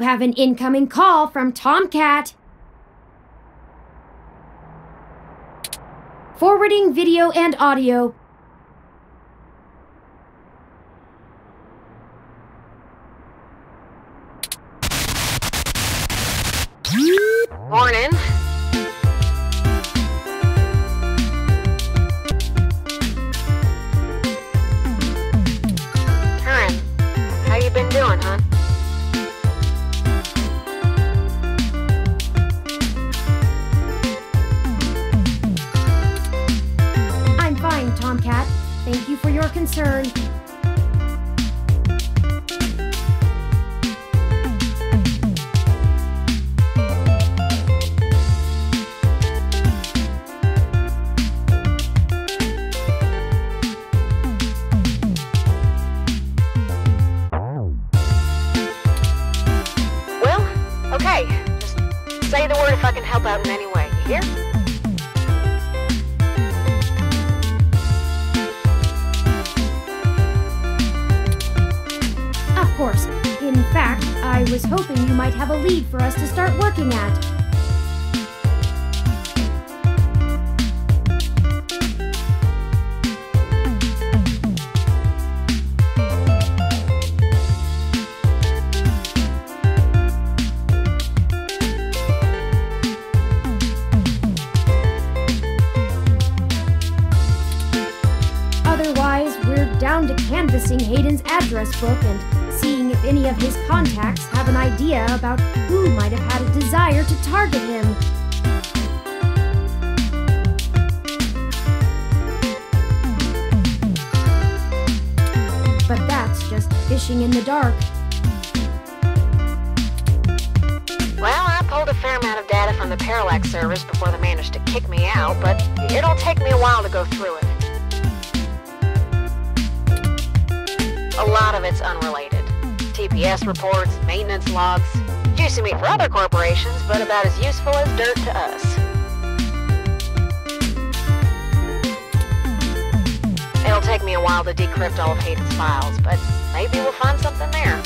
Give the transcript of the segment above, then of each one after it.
have an incoming call from Tomcat. Forwarding video and audio. Morning. Karen, how you been doing, huh? I'm fine, Tomcat. Thank you for your concern. Okay, just say the word if I can help out in any way, you hear? Of course. In fact, I was hoping you might have a lead for us to start working at. Otherwise, we're down to canvassing Hayden's address book and seeing if any of his contacts have an idea about who might have had a desire to target him. But that's just fishing in the dark. Well, I pulled a fair amount of data from the Parallax servers before they managed to kick me out, but it'll take me a while to go through it. A lot of it's unrelated. TPS reports, maintenance logs. Juicy meat for other corporations, but about as useful as dirt to us. It'll take me a while to decrypt all of Hayden's files, but maybe we'll find something there.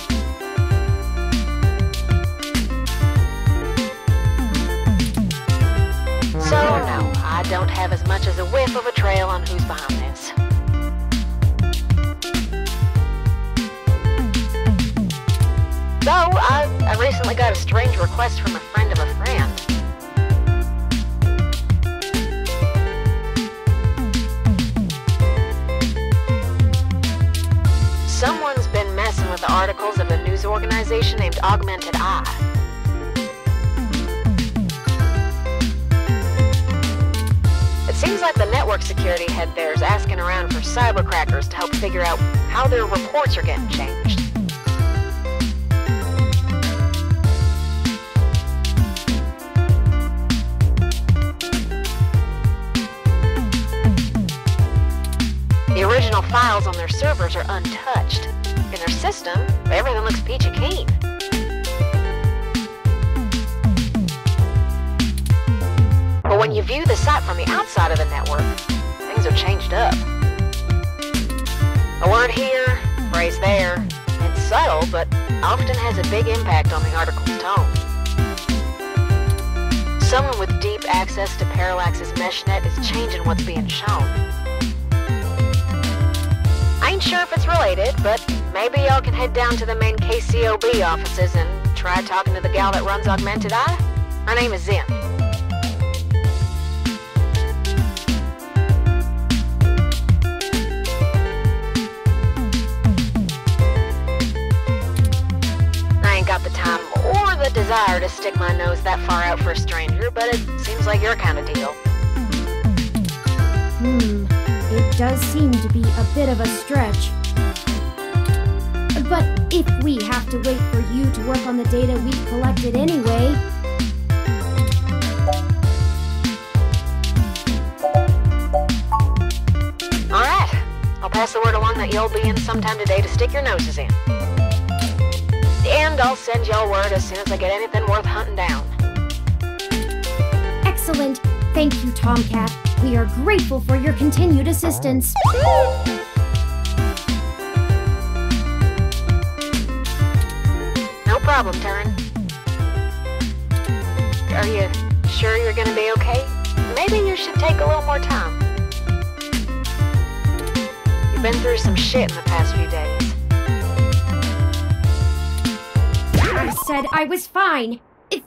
So, no, I don't have as much as a whiff of a trail on who's behind this. So, I recently got a strange request from a friend of a friend. Someone's been messing with the articles of a news organization named Augmented Eye. It seems like the network security head there is asking around for cybercrackers to help figure out how their reports are getting changed. The original files on their servers are untouched. In their system, everything looks peachy keen. But when you view the site from the outside of the network, things are changed up. A word here, phrase there. It's subtle, but often has a big impact on the article's tone. Someone with deep access to Parallax's meshnet is changing what's being shown. I ain't sure if it's related, but maybe y'all can head down to the main KCOB offices and try talking to the gal that runs Augmented Eye. Her name is Zen. I ain't got the time or the desire to stick my nose that far out for a stranger, but it seems like your kind of deal. It does seem to be a bit of a stretch. But if we have to wait for you to work on the data we've collected anyway... Alright, I'll pass the word along that you'll be in sometime today to stick your noses in. And I'll send y'all word as soon as I get anything worth hunting down. Excellent. Thank you, Tomcat. We are grateful for your continued assistance. No problem, Turin. Are you sure you're gonna be okay? Maybe you should take a little more time. You've been through some shit in the past few days. I said I was fine.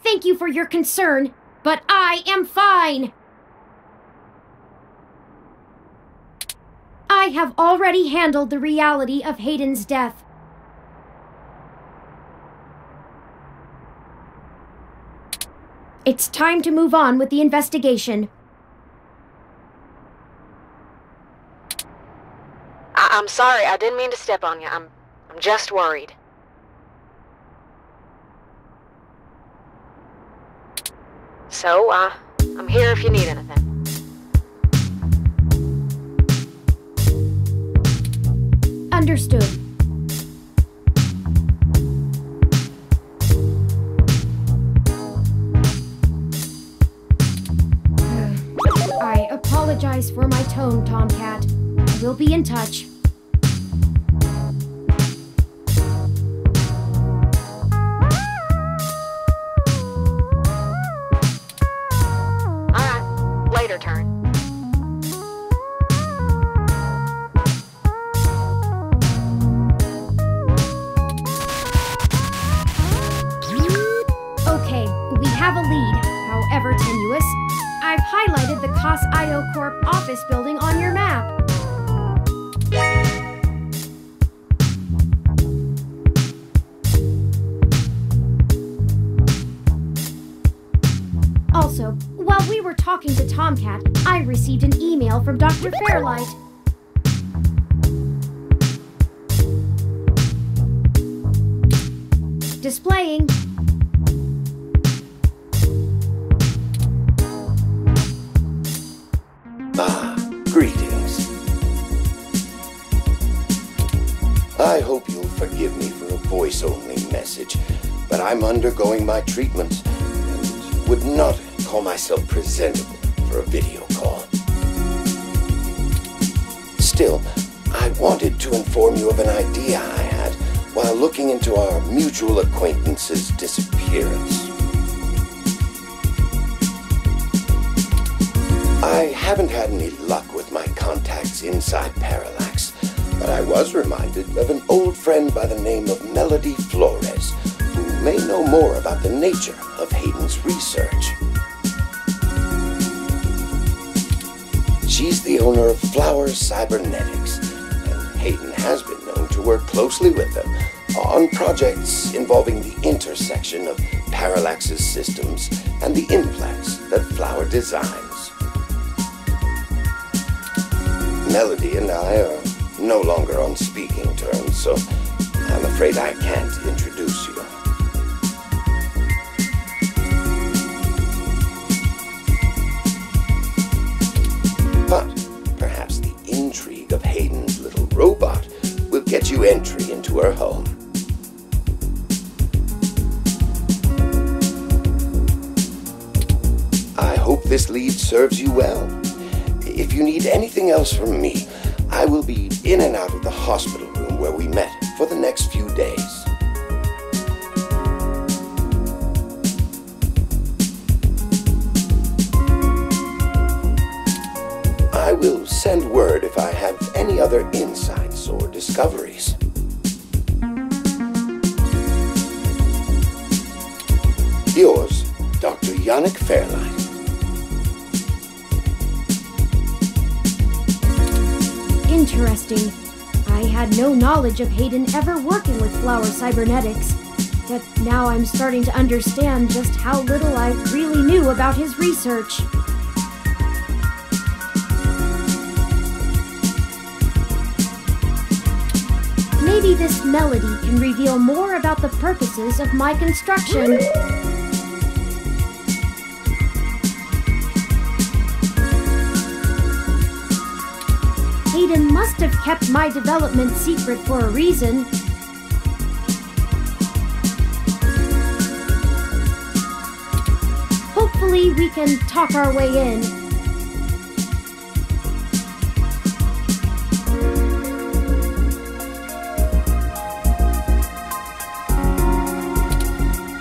Thank you for your concern, but I am fine. I have already handled the reality of Hayden's death. It's time to move on with the investigation. I'm sorry, I didn't mean to step on you. I'm just worried. So, I'm here if you need anything. Understood. I apologize for my tone, Tomcat. We'll be in touch. Alright, later turn. Okay, we have a lead, however tenuous. I've highlighted the Koss IO Corp office building on your map. Also, while we were talking to Tomcat, I received an email from Dr. Fairlight. Displaying. Greetings. I hope you'll forgive me for a voice-only message, but I'm undergoing my treatments and would not call myself presentable for a video call. Still, I wanted to inform you of an idea I had while looking into our mutual acquaintance's disappearance. I haven't had any luck with my contacts inside Parallax, but I was reminded of an old friend by the name of Melody Flores, who may know more about the nature of Hayden's research. She's the owner of Flower Cybernetics, and Hayden has been known to work closely with them on projects involving the intersection of Parallax's systems and the implants that Flower designs. Melody and I are no longer on speaking terms, so I'm afraid I can't introduce you. But perhaps the intrigue of Hayden's little robot will get you entry into her home. I hope this lead serves you well. If you need anything else from me, I will be in and out of the hospital room where we met for the next few days. I will send word if I have any other insights or discoveries. Yours, Dr. Yannick Fairlight. Interesting. I had no knowledge of Hayden ever working with Flower Cybernetics, but now I'm starting to understand just how little I really knew about his research. Maybe this melody can reveal more about the purposes of my construction. Hayden must have kept my development secret for a reason. Hopefully we can talk our way in.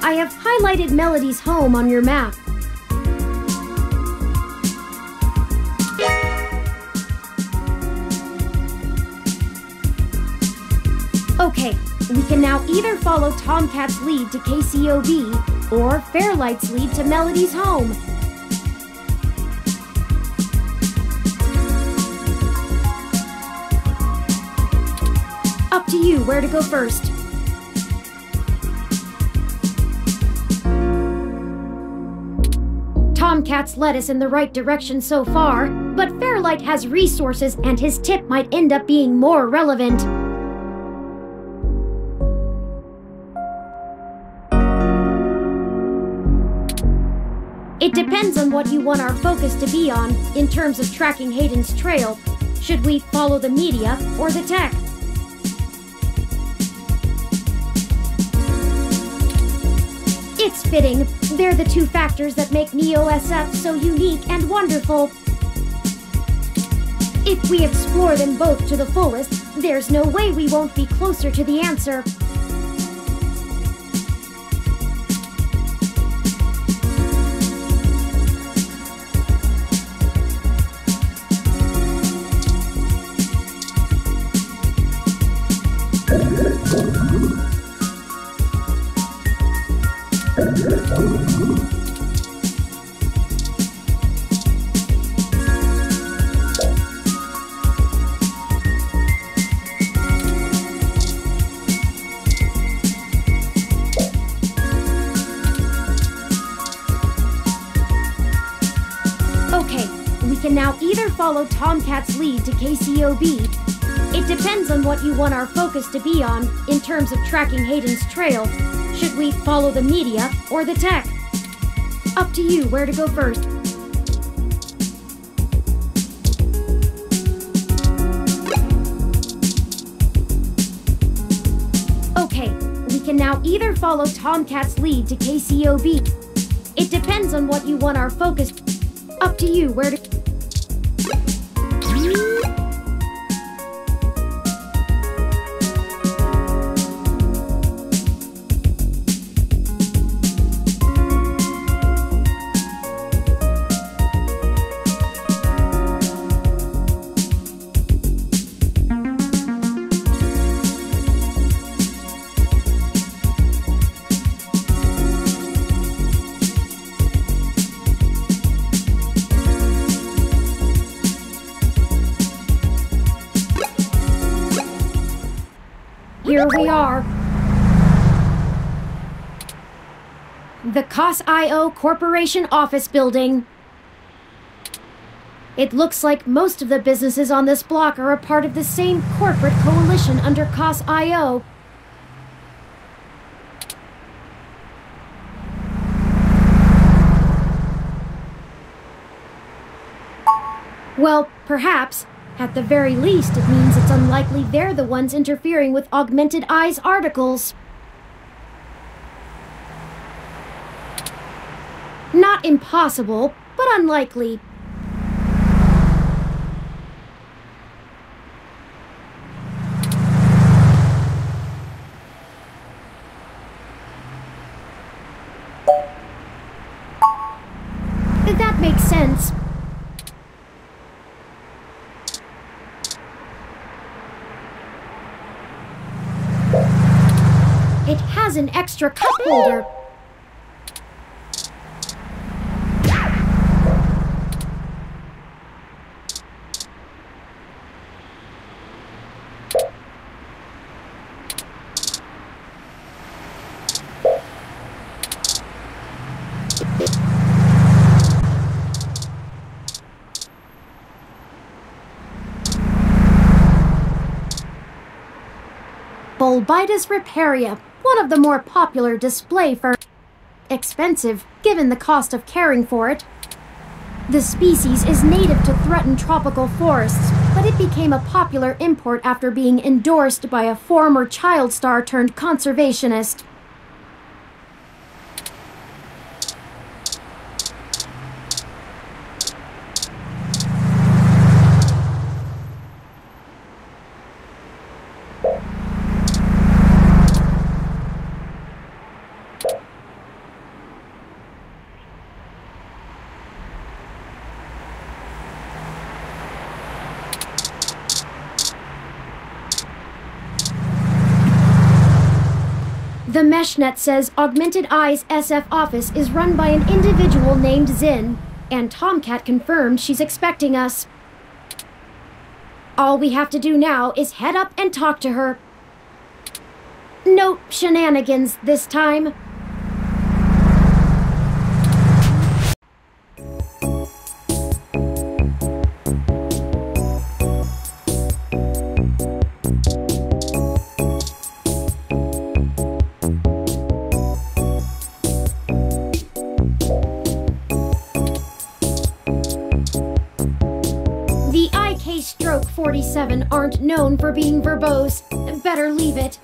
I have highlighted Melody's home on your map. Okay, we can now either follow Tomcat's lead to KCOB or Fairlight's lead to Melody's home. Up to you where to go first. Tomcat's led us in the right direction so far, but Fairlight has resources and his tip might end up being more relevant. It depends on what you want our focus to be on in terms of tracking Hayden's trail. Should we follow the media or the tech? It's fitting. They're the two factors that make NeoSF so unique and wonderful. If we explore them both to the fullest, there's no way we won't be closer to the answer. Now either follow Tomcat's lead to KCOB. It depends on what you want our focus to be on in terms of tracking Hayden's trail. Should we follow the media or the tech? Up to you where to go first. Okay, we can now either follow Tomcat's lead to KCOB. It depends on what you want our focus. Up to you where to... Here we are. The Koss IO Corporation office building. It looks like most of the businesses on this block are a part of the same corporate coalition under Koss IO. Well, perhaps. At the very least, it means it's unlikely they're the ones interfering with Augmented Eye's articles. Not impossible, but unlikely. That makes sense. It has an extra cup holder. Bulbitis riparia, one of the more popular display fur. Expensive, given the cost of caring for it. The species is native to threatened tropical forests, but it became a popular import after being endorsed by a former child star turned conservationist. The meshnet says Augmented Eye's SF office is run by an individual named Zin, and Tomcat confirmed she's expecting us. All we have to do now is head up and talk to her. No shenanigans this time. The IK Stroke 47 aren't known for being verbose. Better leave it.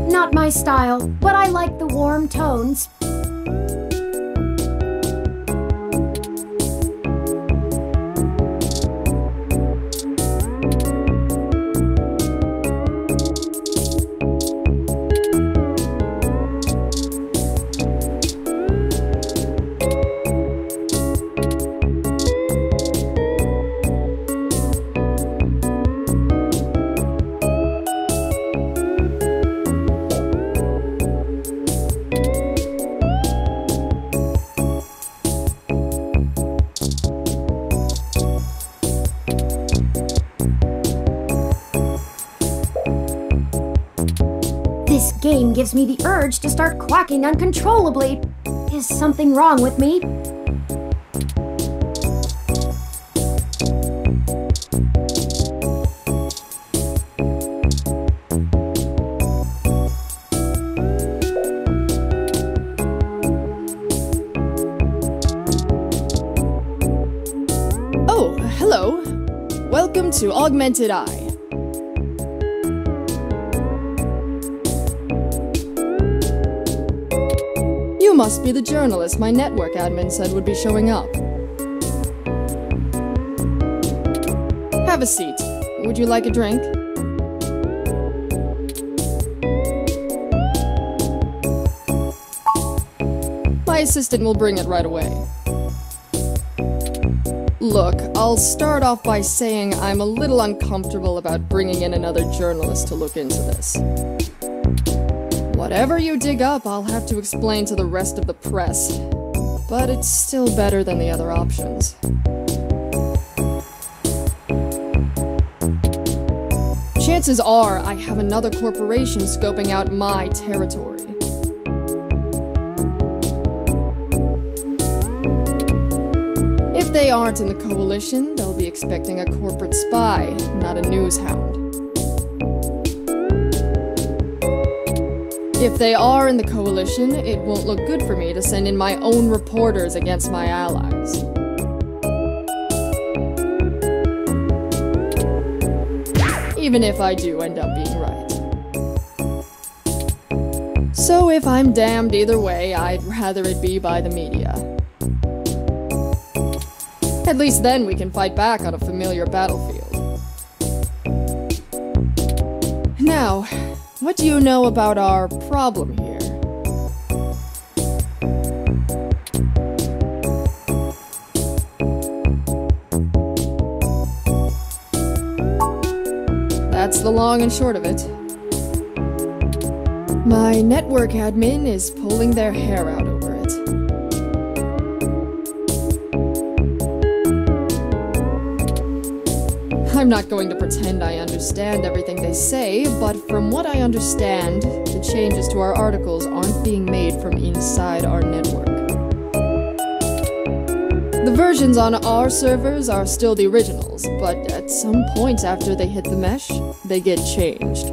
Not my style, but I like the warm tones. This game gives me the urge to start quacking uncontrollably. Is something wrong with me? Oh, hello. Welcome to Augmented Eye. You must be the journalist my network admin said would be showing up. Have a seat. Would you like a drink? My assistant will bring it right away. Look, I'll start off by saying I'm a little uncomfortable about bringing in another journalist to look into this. Whatever you dig up, I'll have to explain to the rest of the press. But it's still better than the other options. Chances are I have another corporation scoping out my territory. If they aren't in the coalition, they'll be expecting a corporate spy, not a news hound. If they are in the coalition, it won't look good for me to send in my own reporters against my allies. Even if I do end up being right. So if I'm damned either way, I'd rather it be by the media. At least then we can fight back on a familiar battlefield. Now, what do you know about our problem here? That's the long and short of it. My network admin is pulling their hair out over it. I'm not going to pretend I understand everything they say, but from what I understand, the changes to our articles aren't being made from inside our network. The versions on our servers are still the originals, but at some point after they hit the mesh, they get changed.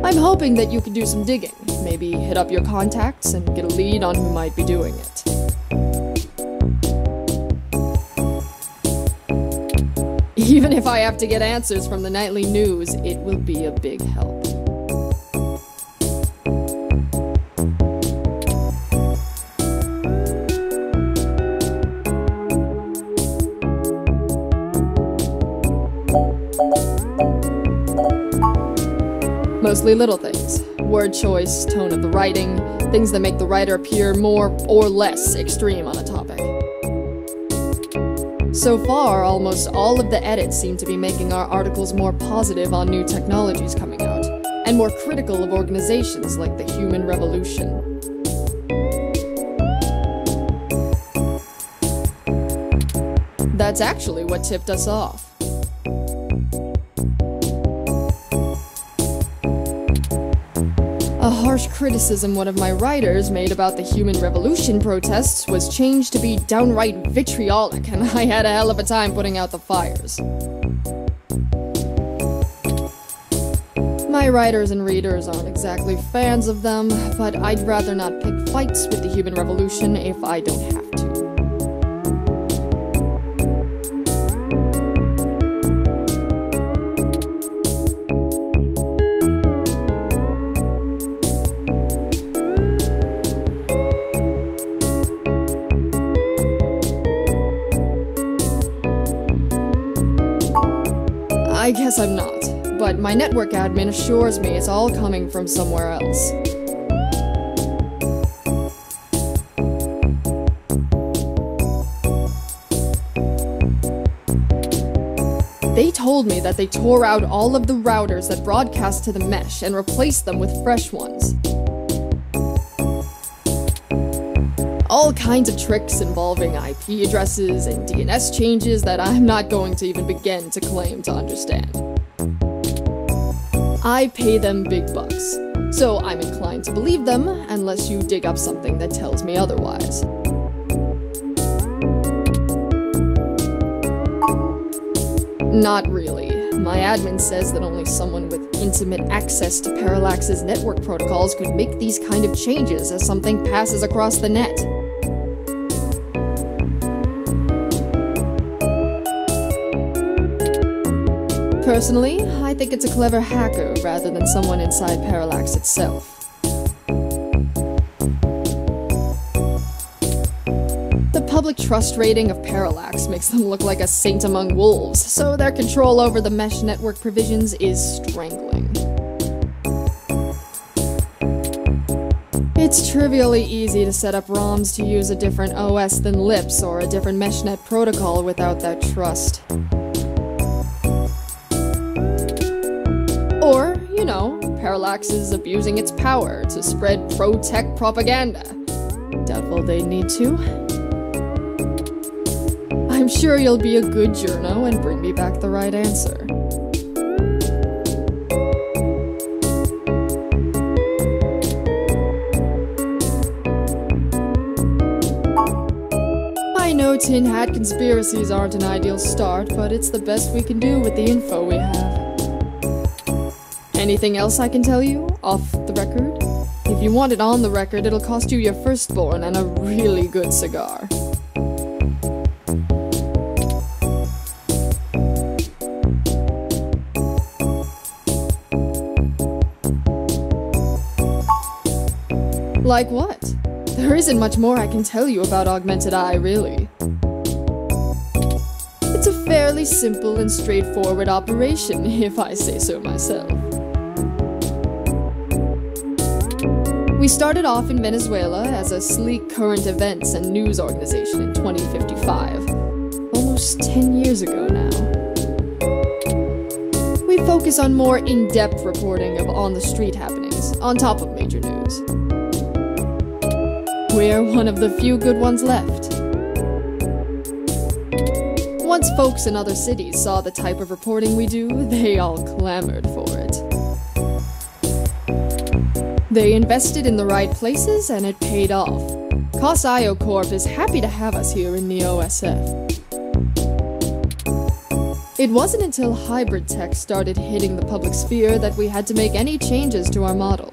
I'm hoping that you can do some digging, maybe hit up your contacts and get a lead on who might be doing it. Even if I have to get answers from the nightly news, it will be a big help. Mostly little things. Word choice, tone of the writing, things that make the writer appear more or less extreme on a topic. So far, almost all of the edits seem to be making our articles more positive on new technologies coming out, and more critical of organizations like the Human Revolution. That's actually what tipped us off. A harsh criticism one of my writers made about the Human Revolution protests was changed to be downright vitriolic, and I had a hell of a time putting out the fires. My writers and readers aren't exactly fans of them, but I'd rather not pick fights with the Human Revolution if I don't have to. I guess I'm not, but my network admin assures me it's all coming from somewhere else. They told me that they tore out all of the routers that broadcast to the mesh and replaced them with fresh ones. All kinds of tricks involving IP addresses and DNS changes that I'm not going to even begin to claim to understand. I pay them big bucks, so I'm inclined to believe them unless you dig up something that tells me otherwise. Not really. My admin says that only someone with intimate access to Parallax's network protocols could make these kind of changes as something passes across the net. Personally, I think it's a clever hacker rather than someone inside Parallax itself. The public trust rating of Parallax makes them look like a saint among wolves, so their control over the mesh network provisions is strangling. It's trivially easy to set up ROMs to use a different OS than LIPS or a different meshnet protocol without that trust. Or, you know, Parallax is abusing its power to spread pro-tech propaganda. Doubtful they need to. I'm sure you'll be a good journo and bring me back the right answer. I know Tin Hat conspiracies aren't an ideal start, but it's the best we can do with the info we have. Anything else I can tell you, off the record? If you want it on the record, it'll cost you your firstborn and a really good cigar. Like what? There isn't much more I can tell you about Augmented Eye, really. It's a fairly simple and straightforward operation, if I say so myself. We started off in Venezuela as a sleek current events and news organization in 2055, almost 10 years ago now. We focus on more in-depth reporting of on-the-street happenings, on top of major news. We're one of the few good ones left. Once folks in other cities saw the type of reporting we do, they all clamored for it. They invested in the right places and it paid off. Koss Corp is happy to have us here in the OSF. It wasn't until hybrid tech started hitting the public sphere that we had to make any changes to our model.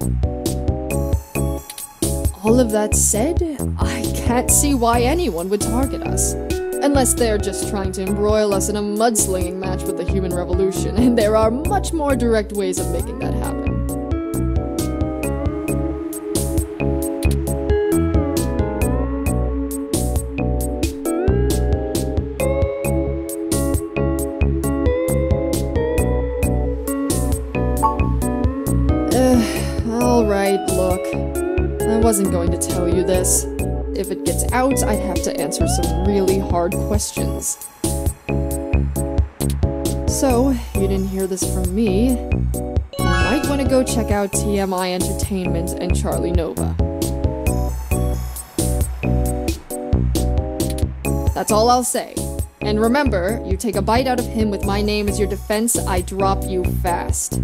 All of that said, I can't see why anyone would target us. Unless they're just trying to embroil us in a mudslinging match with the human revolution, and there are much more direct ways of making that happen. Alright, look. I wasn't going to tell you this. If it gets out, I'd have to answer some really hard questions. So, you didn't hear this from me. You might want to go check out TMI Entertainment and Charlie Nova. That's all I'll say. And remember, you take a bite out of him with my name as your defense, I drop you fast.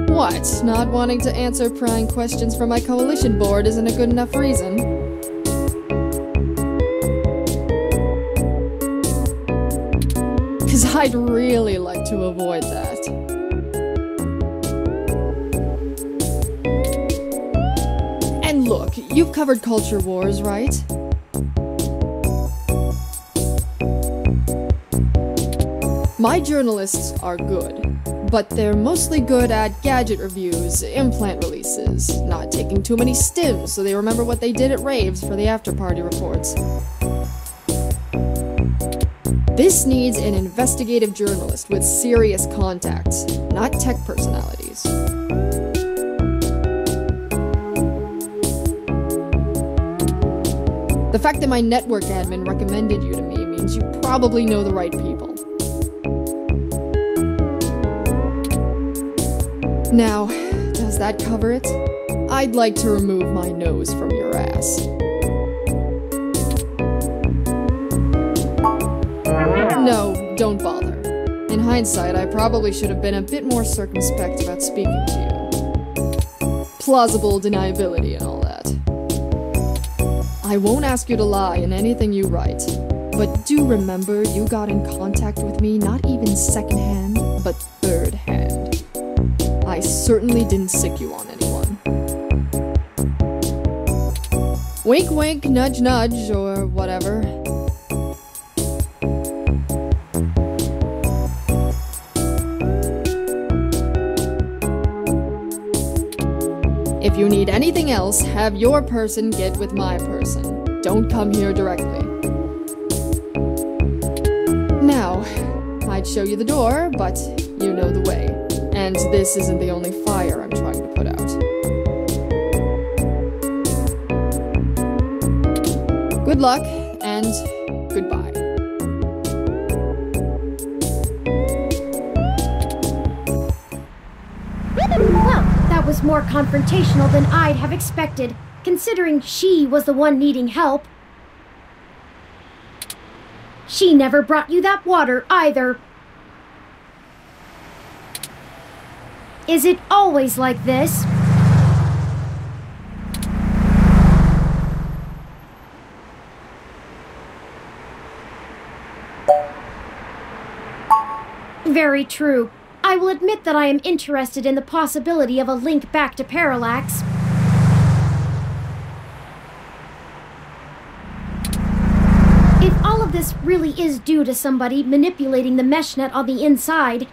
What? Not wanting to answer prying questions from my coalition board isn't a good enough reason? Cause I'd really like to avoid that. And look, you've covered culture wars, right? My journalists are good. But they're mostly good at gadget reviews, implant releases, not taking too many stims so they remember what they did at raves for the after-party reports. This needs an investigative journalist with serious contacts, not tech personalities. The fact that my network admin recommended you to me means you probably know the right people. Now, does that cover it? I'd like to remove my nose from your ass. No, don't bother. In hindsight, I probably should have been a bit more circumspect about speaking to you. Plausible deniability and all that. I won't ask you to lie in anything you write, but do remember you got in contact with me not even secondhand, but third-hand. I certainly didn't sick you on anyone. Wink wink, nudge nudge, or whatever. If you need anything else, have your person get with my person. Don't come here directly. Now, I'd show you the door, but you know the way. And this isn't the only fire I'm trying to put out. Good luck, and goodbye. Well, that was more confrontational than I'd have expected, considering she was the one needing help. She never brought you that water, either. Is it always like this? Very true. I will admit that I am interested in the possibility of a link back to Parallax. If all of this really is due to somebody manipulating the mesh net on the inside,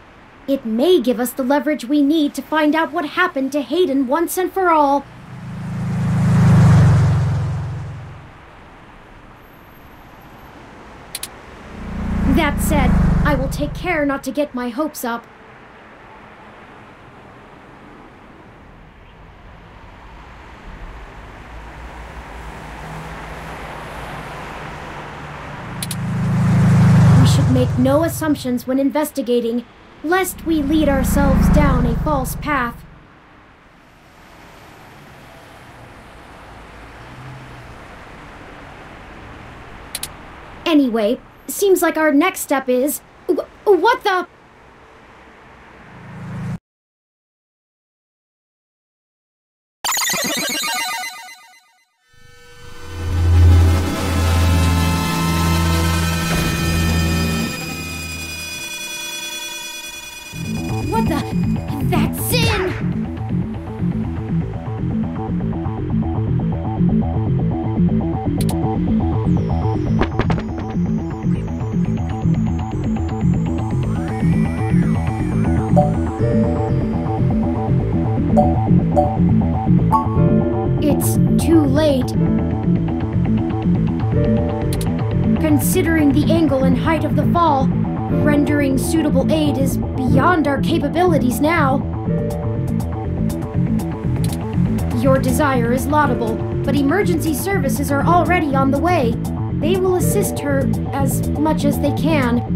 it may give us the leverage we need to find out what happened to Hayden once and for all. That said, I will take care not to get my hopes up. We should make no assumptions when investigating, lest we lead ourselves down a false path. Anyway, seems like our next step is... What the... What the... That's Sin! It's too late. Considering the angle and height of the fall, rendering suitable aid is beyond our capabilities now. Your desire is laudable, but emergency services are already on the way. They will assist her as much as they can.